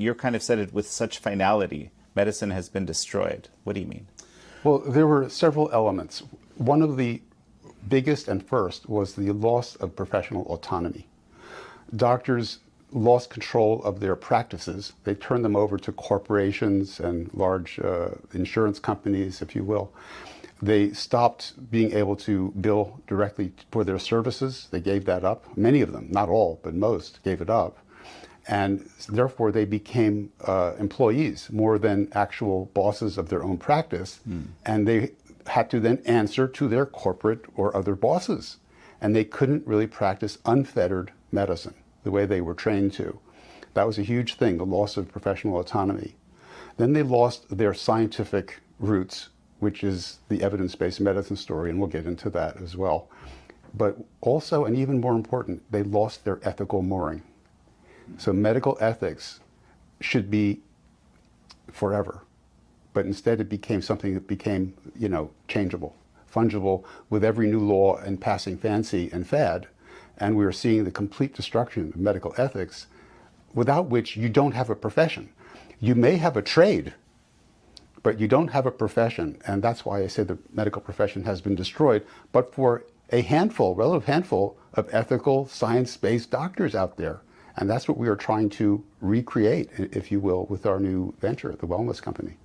you're kind of said it with such finality. Medicine has been destroyed. What do you mean? Well, there were several elements. One of the biggest and first was the loss of professional autonomy. Doctors lost control of their practices. They turned them over to corporations and large insurance companies, if you will. They stopped being able to bill directly for their services. They gave that up. Many of them, not all, but most, gave it up. And therefore, they became employees more than actual bosses of their own practice. And they had to then answer to their corporate or other bosses. And they couldn't really practice unfettered medicine the way they were trained to. That was a huge thing, the loss of professional autonomy. Then they lost their scientific roots, which is the evidence-based medicine story, and we'll get into that as well. But also, and even more important, they lost their ethical mooring. So medical ethics should be forever, but instead it became something that became, changeable, fungible with every new law and passing fancy and fad. And we are seeing the complete destruction of medical ethics, without which you don't have a profession. You may have a trade, but you don't have a profession. And that's why I say the medical profession has been destroyed, but for a handful, relative handful of ethical, science-based doctors out there. And that's what we are trying to recreate, if you will, with our new venture, the Wellness Company.